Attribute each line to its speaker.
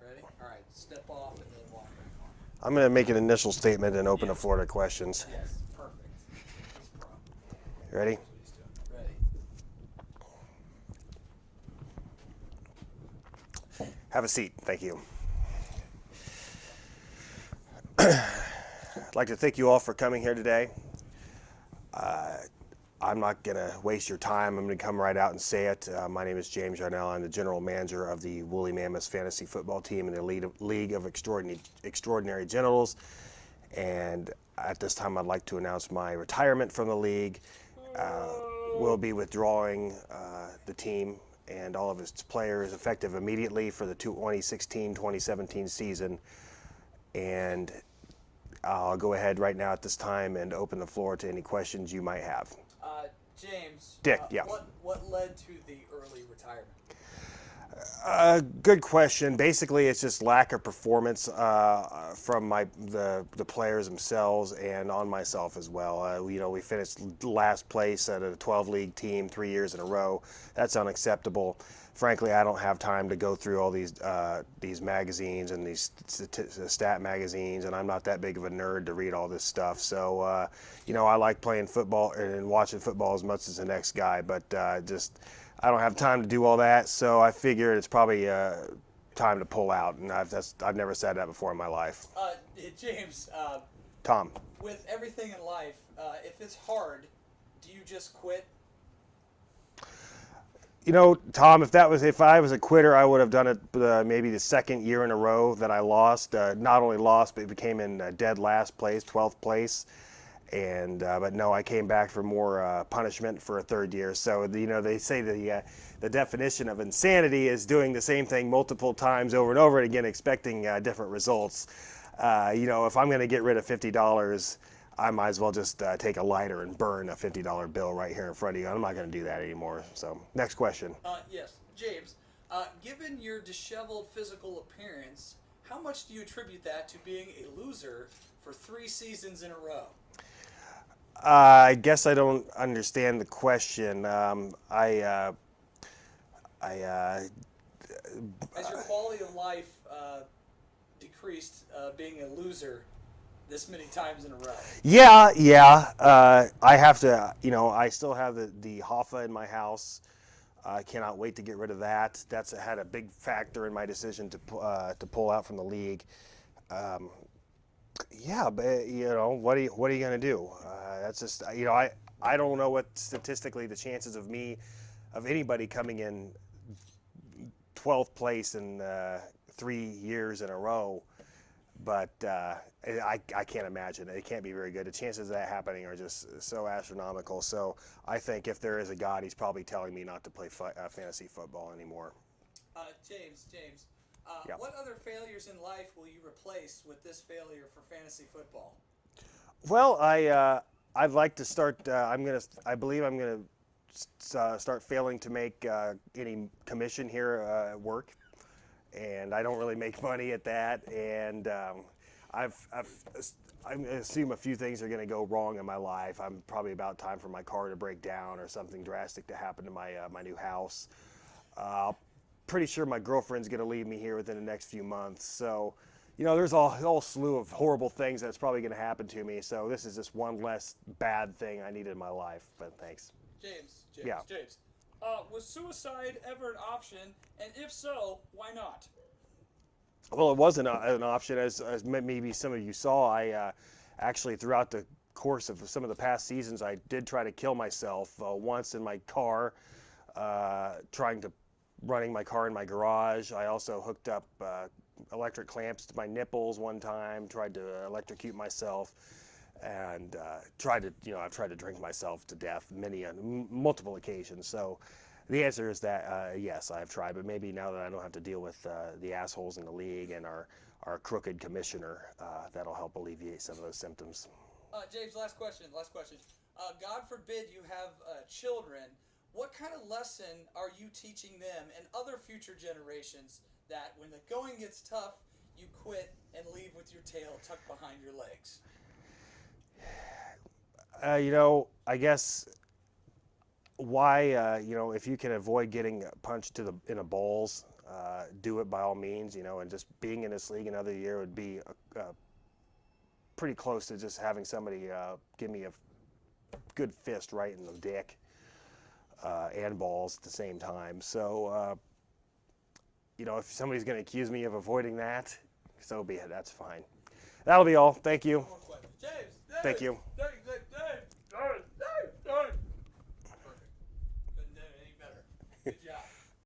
Speaker 1: Ready? All right. Step off and then walk back on.
Speaker 2: I'm going to make an initial statement and open the
Speaker 1: Yes.
Speaker 2: floor to questions.
Speaker 1: Yes. Perfect. He's a pro.
Speaker 2: Ready?
Speaker 1: That's what he's doing. Ready.
Speaker 2: Have a seat. Thank you. I'd like to thank you all for coming here today. I'm not going to waste your time. I'm going to come right out and say it. My name is James Yarnell. I'm the general manager of the Woolly Mammoths fantasy football team in the League of Extraordinary Generals. And at this time, I'd like to announce my retirement from the league. We'll be withdrawing the team and all of its players effective immediately for the 2016-2017 season. And I'll go ahead right now at this time and open the floor to any questions you might have.
Speaker 1: James.
Speaker 2: Dick, yeah.
Speaker 1: What led to the early retirement?
Speaker 2: Good question. Basically, it's just lack of performance from the players themselves and on myself as well. We finished last place at a 12-league team 3 years in a row. That's unacceptable. Frankly, I don't have time to go through all these magazines and these stat magazines, and I'm not that big of a nerd to read all this stuff. So, I like playing football and watching football as much as the next guy, but I don't have time to do all that, so I figured it's probably time to pull out, and I've never said that before in my life.
Speaker 1: James.
Speaker 2: Tom.
Speaker 1: With everything in life, if it's hard, do you just quit?
Speaker 2: Tom, if I was a quitter, I would have done it maybe the second year in a row that I lost. Not only lost, but became in dead last place, 12th place. And but no, I came back for more punishment for a third year. So they say the definition of insanity is doing the same thing multiple times over and over again, expecting different results. If I'm going to get rid of $50, I might as well just take a lighter and burn a $50 bill right here in front of you. I'm not going to do that anymore. So next question.
Speaker 1: Yes, James. Given your disheveled physical appearance, how much do you attribute that to being a loser for 3 seasons in a row?
Speaker 2: I guess I don't understand the question.
Speaker 1: Has your quality of life decreased being a loser this many times in a row?
Speaker 2: Yeah. I have to, I still have the Hoffa in my house. I cannot wait to get rid of that. That's had a big factor in my decision to pull out from the league. Yeah, but what are you going to do? That's just I don't know what statistically the chances of anybody coming in 12th place in 3 years in a row, but I can't imagine it. It can't be very good. The chances of that happening are just so astronomical. So I think if there is a God, he's probably telling me not to play fantasy football anymore.
Speaker 1: James.
Speaker 2: Yeah.
Speaker 1: What other failures in life will you replace with this failure for fantasy football?
Speaker 2: Well, I'd like to start. I believe I'm gonna start failing to make any commission here at work, and I don't really make money at that. And I assume a few things are going to go wrong in my life. I'm probably about time for my car to break down or something drastic to happen to my new house. Pretty sure my girlfriend's going to leave me here within the next few months. So, there's a whole slew of horrible things that's probably going to happen to me. So this is just one less bad thing I need in my life. But thanks.
Speaker 1: James.
Speaker 2: Yeah.
Speaker 1: James. Was suicide ever an option? And if so, why not?
Speaker 2: Well, it wasn't an option, as maybe some of you saw. I actually, throughout the course of some of the past seasons, I did try to kill myself once in my car, running my car in my garage. I also hooked up electric clamps to my nipples one time, tried to electrocute myself, and I've tried to drink myself to death multiple occasions. So the answer is that yes, I've tried, but maybe now that I don't have to deal with the assholes in the league and our crooked commissioner, that'll help alleviate some of those symptoms.
Speaker 1: James, last question. God forbid you have children. What kind of lesson are you teaching them and other future generations that when the going gets tough, you quit and leave with your tail tucked behind your legs?
Speaker 2: I guess why, if you can avoid getting punched in the balls, do it by all means, and just being in this league another year would be pretty close to just having somebody give me a good fist right in the dick and balls at the same time. So, if somebody's going to accuse me of avoiding that, so be it. That's fine. That'll be all. Thank you.
Speaker 1: James,
Speaker 2: Thank you.